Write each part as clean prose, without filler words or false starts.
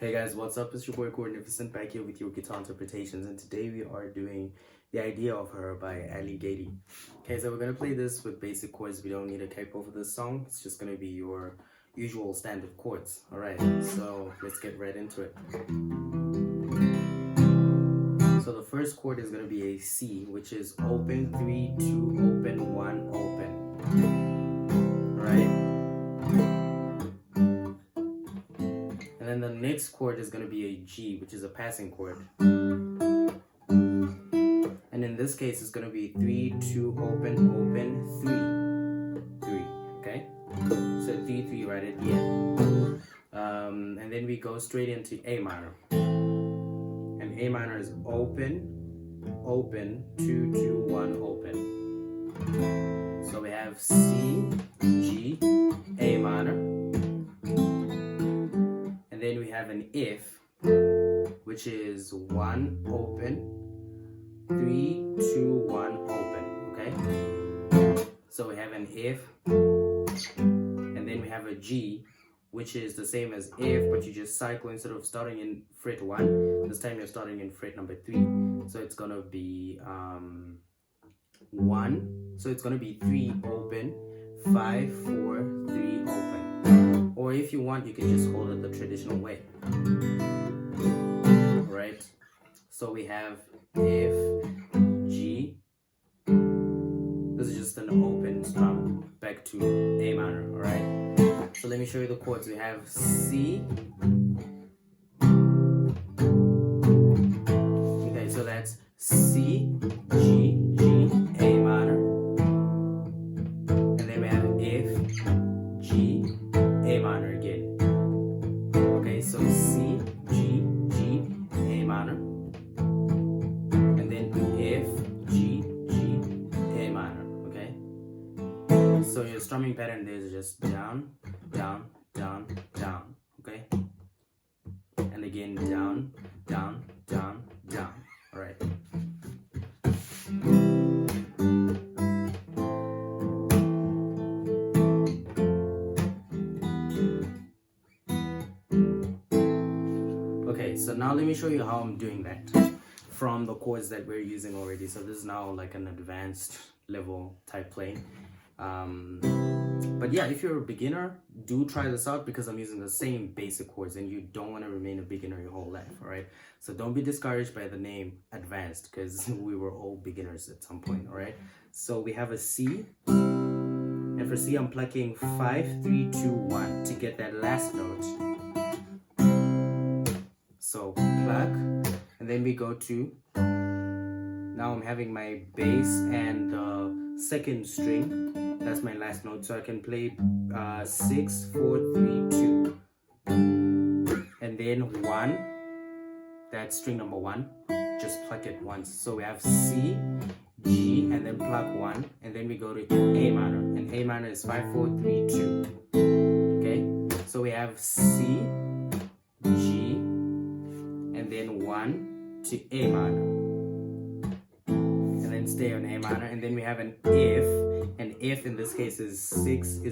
Hey guys, what's up? It's your boy Magnificent back here with your guitar interpretations, and today we are doing The Idea of Her by Ali Gatie. Okay, so we're gonna play this with basic chords. We don't need a capo for this song. It's just gonna be your usual standard chords. Alright, so let's get right into it. So the first chord is gonna be a C, which is open 3, 2, open 1, open. Alright. And then the next chord is going to be a G, which is a passing chord. And in this case, it's going to be 3, 2, open, open, 3, 3. Okay? So 3, 3 right at the end. And then we go straight into A minor. And A minor is open, open, 2, 2, 1, open. So we have C, G, A minor. And then we have an if, which is 1, open, 3, 2, 1, open, okay? So we have an if, and then we have a G, which is the same as if, but you just cycle. Instead of starting in fret 1, this time you're starting in fret number 3. So it's gonna be 1, so it's gonna be 3, open, 5, 4, 3, open. Or if you want, you can just hold it the traditional way. Right? So we have if, G. This is just an open strum back to A minor, alright? So let me show you the chords. We have C. Okay, so that's C, G, G, A minor. And then we have if, G, A minor again. Okay, so C, G, G, A minor. And then F, G, G, A minor. Okay? So your strumming pattern there is just down, down, down, down. Okay? And again down, down, down, down. Alright. Okay, so now let me show you how I'm doing that from the chords that we're using already. So this is now like an advanced level type playing. But yeah, if you're a beginner, do try this out because I'm using the same basic chords and you don't want to remain a beginner your whole life, alright? So don't be discouraged by the name advanced because we were all beginners at some point, alright? So we have a C, and for C I'm plucking 5, 3, 2, 1 to get that last note. So pluck, and then we go to, now I'm having my bass and the second string, that's my last note, so I can play 6, 4, 3, 2, and then 1, that's string number 1, just pluck it once. So we have C, G, and then pluck 1, and then we go to A minor, and A minor is 5, 4, 3, 2, okay? So we have C, G, and then 1 to A minor, and then stay on A minor, and then we have an if, and if in this case is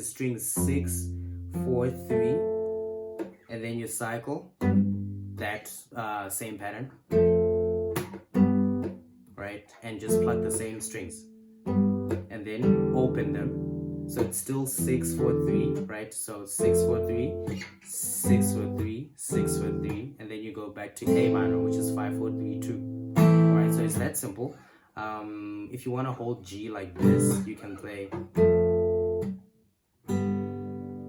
string 6, 4, 3, and then you cycle that same pattern, right, and just pluck the same strings and then open them. So it's still 6, 4, 3, right? So 6, 4, 3, 6, 4, 3, 6, 4, 3, and then you go back to A minor, which is 5, 4, 3, 2. Alright, so it's that simple. If you want to hold G like this, you can play.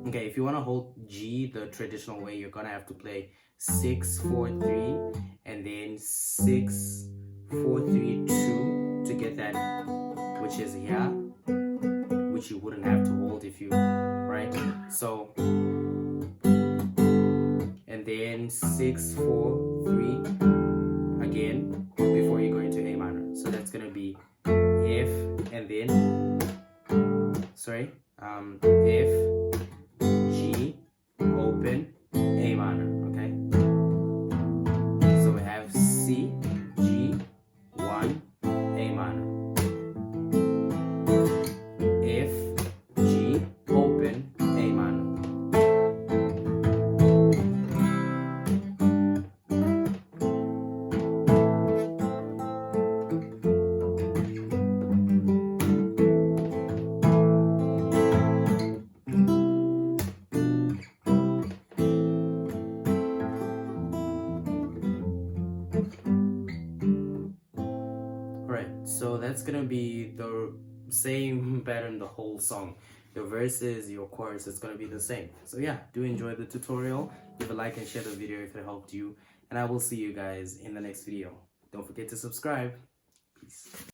Okay, if you want to hold G the traditional way, you're gonna have to play 6, 4, 3, and then 6, 4, 3, 2 to get that, which is here, which you wouldn't have to hold if you, right? So, and then 6, 4, 3 again before you go into A minor. So that's gonna be F, and then F, G, open, A minor. Okay. So we have C, G, 1, A minor. F, G, open, A minor. So that's gonna be the same pattern the whole song. Your verses, your chorus, it's gonna be the same. So yeah, do enjoy the tutorial. Give a like and share the video if it helped you. And I will see you guys in the next video. Don't forget to subscribe. Peace.